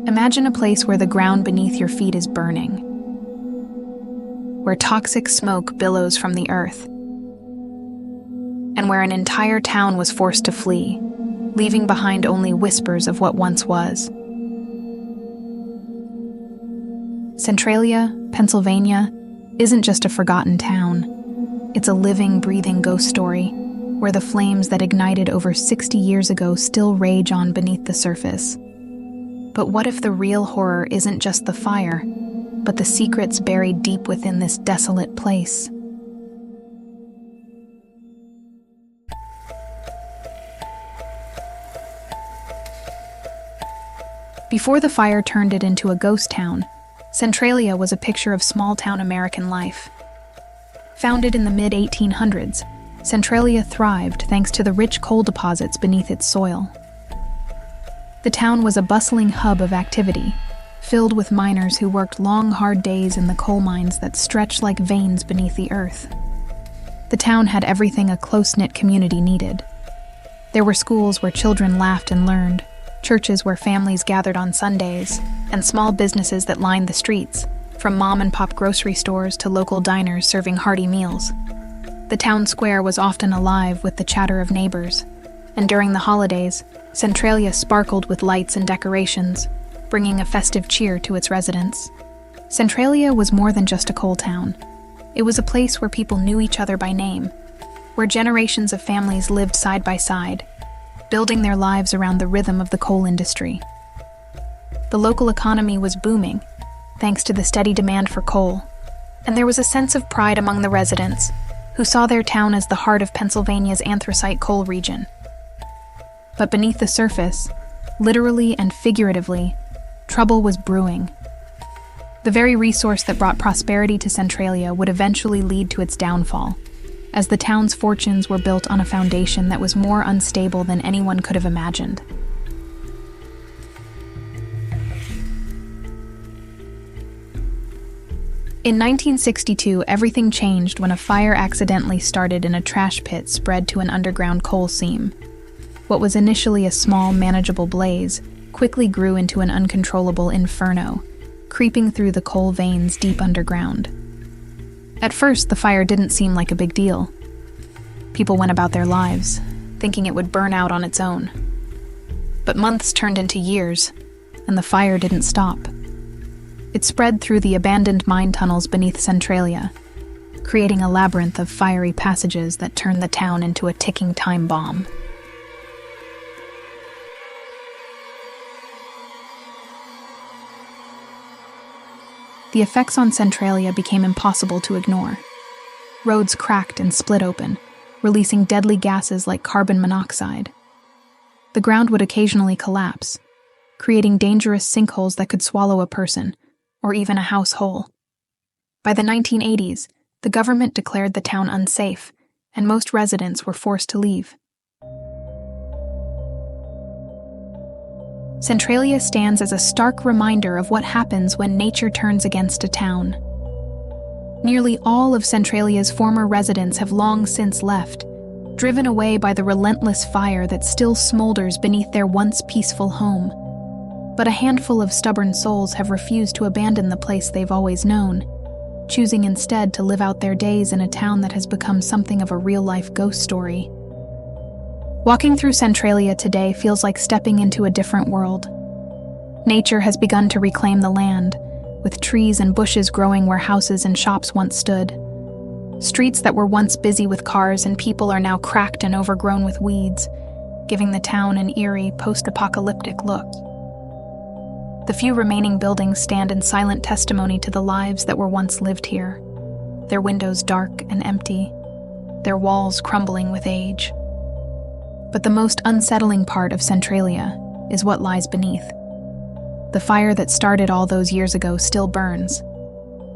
Imagine a place where the ground beneath your feet is burning, where toxic smoke billows from the earth, and where an entire town was forced to flee, leaving behind only whispers of what once was. Centralia, Pennsylvania, isn't just a forgotten town. It's a living, breathing ghost story, where the flames that ignited over 60 years ago still rage on beneath the surface. But what if the real horror isn't just the fire, but the secrets buried deep within this desolate place? Before the fire turned it into a ghost town, Centralia was a picture of small-town American life. Founded in the mid-1800s, Centralia thrived thanks to the rich coal deposits beneath its soil. The town was a bustling hub of activity, filled with miners who worked long, hard days in the coal mines that stretched like veins beneath the earth. The town had everything a close-knit community needed. There were schools where children laughed and learned, churches where families gathered on Sundays, and small businesses that lined the streets, from mom-and-pop grocery stores to local diners serving hearty meals. The town square was often alive with the chatter of neighbors, and during the holidays, Centralia sparkled with lights and decorations, bringing a festive cheer to its residents. Centralia was more than just a coal town. It was a place where people knew each other by name, where generations of families lived side by side, building their lives around the rhythm of the coal industry. The local economy was booming, thanks to the steady demand for coal, and there was a sense of pride among the residents, who saw their town as the heart of Pennsylvania's anthracite coal region. But beneath the surface, literally and figuratively, trouble was brewing. The very resource that brought prosperity to Centralia would eventually lead to its downfall, as the town's fortunes were built on a foundation that was more unstable than anyone could have imagined. In 1962, everything changed when a fire accidentally started in a trash pit spread to an underground coal seam. What was initially a small, manageable blaze quickly grew into an uncontrollable inferno, creeping through the coal veins deep underground. At first, the fire didn't seem like a big deal. People went about their lives, thinking it would burn out on its own. But months turned into years, and the fire didn't stop. It spread through the abandoned mine tunnels beneath Centralia, creating a labyrinth of fiery passages that turned the town into a ticking time bomb. The effects on Centralia became impossible to ignore. Roads cracked and split open, releasing deadly gases like carbon monoxide. The ground would occasionally collapse, creating dangerous sinkholes that could swallow a person, or even a house whole. By the 1980s, the government declared the town unsafe, and most residents were forced to leave. Centralia stands as a stark reminder of what happens when nature turns against a town. Nearly all of Centralia's former residents have long since left, driven away by the relentless fire that still smolders beneath their once peaceful home. But a handful of stubborn souls have refused to abandon the place they've always known, choosing instead to live out their days in a town that has become something of a real-life ghost story. Walking through Centralia today feels like stepping into a different world. Nature has begun to reclaim the land, with trees and bushes growing where houses and shops once stood. Streets that were once busy with cars and people are now cracked and overgrown with weeds, giving the town an eerie, post-apocalyptic look. The few remaining buildings stand in silent testimony to the lives that were once lived here, their windows dark and empty, their walls crumbling with age. But the most unsettling part of Centralia is what lies beneath. The fire that started all those years ago still burns,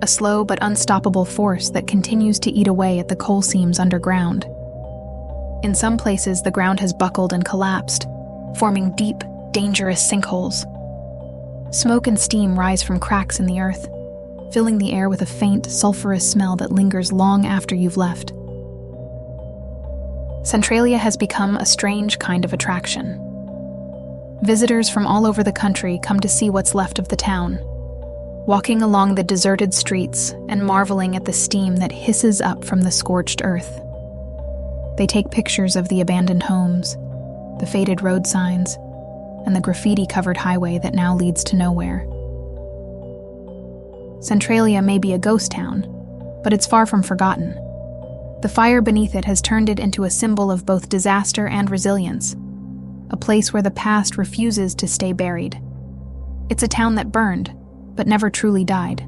a slow but unstoppable force that continues to eat away at the coal seams underground. In some places, the ground has buckled and collapsed, forming deep, dangerous sinkholes. Smoke and steam rise from cracks in the earth, filling the air with a faint, sulfurous smell that lingers long after you've left. Centralia has become a strange kind of attraction. Visitors from all over the country come to see what's left of the town, walking along the deserted streets and marveling at the steam that hisses up from the scorched earth. They take pictures of the abandoned homes, the faded road signs, and the graffiti-covered highway that now leads to nowhere. Centralia may be a ghost town, but it's far from forgotten. The fire beneath it has turned it into a symbol of both disaster and resilience, a place where the past refuses to stay buried. It's a town that burned, but never truly died.